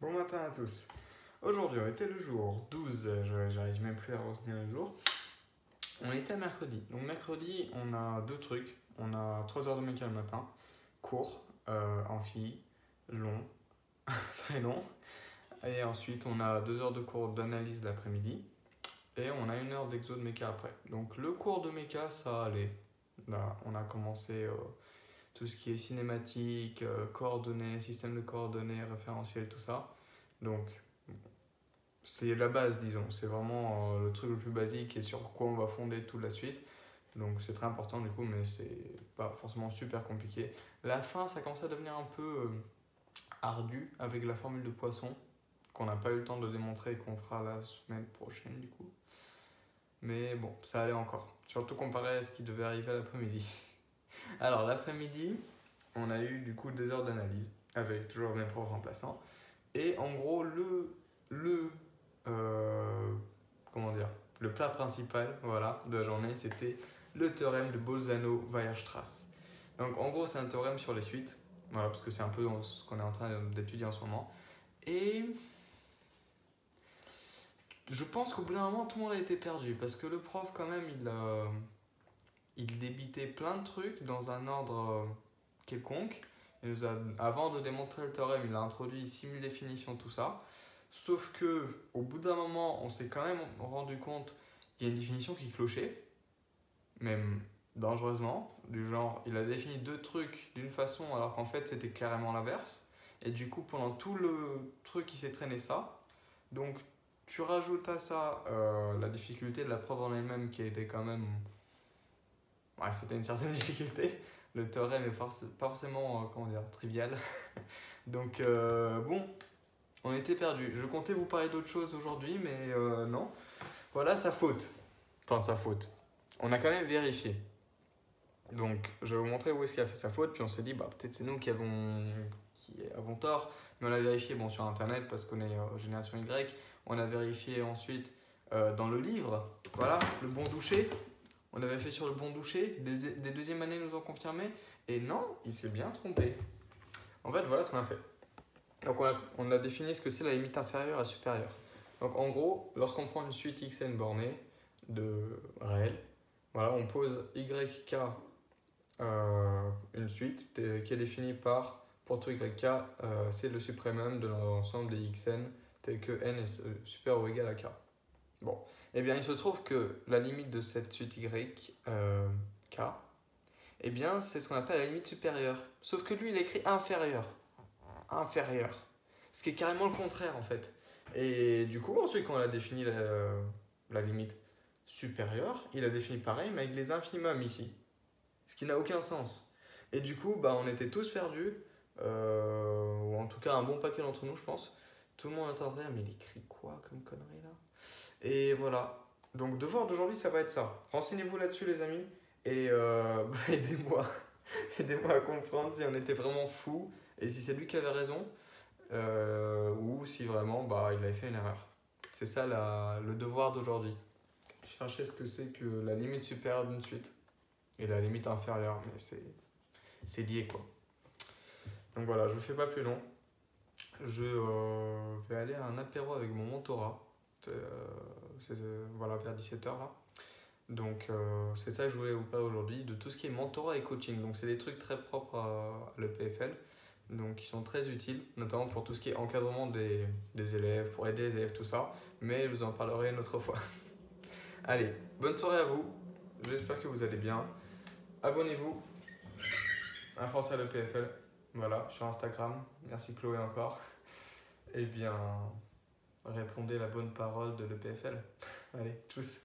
Bon matin à tous. Aujourd'hui, on était le jour 12, j'arrive même plus à retenir le jour. On était mercredi. Donc mercredi, on a deux trucs. On a 3 heures de méca le matin, court, amphi, long, très long. Et ensuite, on a 2 heures de cours d'analyse l'après-midi. Et on a 1 heure d'exo de méca après. Donc le cours de méca, ça allait. Là, on a commencé tout ce qui est cinématique, coordonnées, système de coordonnées, référentiel, tout ça. Donc c'est la base, disons. C'est vraiment le truc le plus basique et sur quoi on va fonder toute la suite. Donc c'est très important du coup, mais c'est pas forcément super compliqué. La fin, ça commence à devenir un peu ardu avec la formule de Poisson, qu'on n'a pas eu le temps de démontrer et qu'on fera la semaine prochaine du coup. Mais bon, ça allait encore. Surtout comparé à ce qui devait arriver à l'après-midi. Alors l'après-midi, on a eu du coup 2 heures d'analyse avec toujours le même prof remplaçant. Et en gros, comment dire, le plat principal voilà, de la journée, c'était le théorème de Bolzano-Weierstrass. Donc en gros, c'est un théorème sur les suites, voilà, parce que c'est un peu ce qu'on est en train d'étudier en ce moment. Et je pense qu'au bout d'un moment, tout le monde a été perdu, parce que le prof, quand même, il débitait plein de trucs dans un ordre quelconque. Il nous a, avant de démontrer le théorème, il a introduit 6000 définitions, tout ça. Sauf que au bout d'un moment, on s'est quand même rendu compte qu'il y a une définition qui clochait, même dangereusement, du genre il a défini 2 trucs d'une façon alors qu'en fait c'était carrément l'inverse. Et du coup, pendant tout le truc, il s'est traîné ça. Donc tu rajoutes à ça la difficulté de la preuve en elle-même qui était quand même... Ouais, c'était une certaine difficulté. Le théorème est pas forcément comment dire, trivial. Donc bon, on était perdu. Je comptais vous parler d'autre chose aujourd'hui, mais non. Voilà sa faute. Enfin, sa faute. On a quand même vérifié. Donc, je vais vous montrer où est-ce qu'il a fait sa faute. Puis on s'est dit, bah, peut-être c'est nous qui avons tort. Mais on a vérifié bon, sur Internet parce qu'on est génération Y. On a vérifié ensuite dans le livre. Voilà, le bon doucher. On avait fait sur le bon doucher. Des deuxièmes années nous ont confirmé. Et non, il s'est bien trompé. En fait, voilà ce qu'on a fait. Donc on a défini ce que c'est la limite inférieure à supérieure. Donc en gros, lorsqu'on prend une suite xn bornée de réel, voilà, on pose yk une suite qui est définie par, pour tout yk, c'est le suprêmum de l'ensemble des xn tel que n est supérieur ou égal à k. Bon, et bien il se trouve que la limite de cette suite y, k, eh bien c'est ce qu'on appelle la limite supérieure. Sauf que lui il écrit inférieur. Ce qui est carrément le contraire en fait. Et du coup, ensuite, quand on a défini la limite supérieure, il a défini pareil, mais avec les infimums ici. Ce qui n'a aucun sens. Et du coup, bah, on était tous perdus, ou en tout cas un bon paquet d'entre nous, je pense. Tout le monde entendrait, mais il écrit quoi comme connerie là? Et voilà. Donc, devoir d'aujourd'hui, ça va être ça. Renseignez-vous là-dessus, les amis, et bah, aidez-moi. Aidez-moi à comprendre si on était vraiment fou et si c'est lui qui avait raison. Ou si vraiment bah, il avait fait une erreur. C'est ça le devoir d'aujourd'hui. Chercher ce que c'est que la limite supérieure d'une suite et la limite inférieure, mais c'est lié quoi. Donc voilà, je ne vous fais pas plus long. Je vais aller à un apéro avec mon mentorat, voilà, vers 17h là. Donc c'est ça que je voulais vous parler aujourd'hui, de tout ce qui est mentorat et coaching. Donc c'est des trucs très propres à l'EPFL. Donc qui sont très utiles, notamment pour tout ce qui est encadrement des élèves, pour aider les élèves, tout ça. Mais je vous en parlerai une autre fois. Allez, bonne soirée à vous. J'espère que vous allez bien. Abonnez-vous à Français à l'EPFL. Voilà, sur Instagram. Merci Chloé encore. Et bien, répondez la bonne parole de l'EPFL. Allez, tchuss.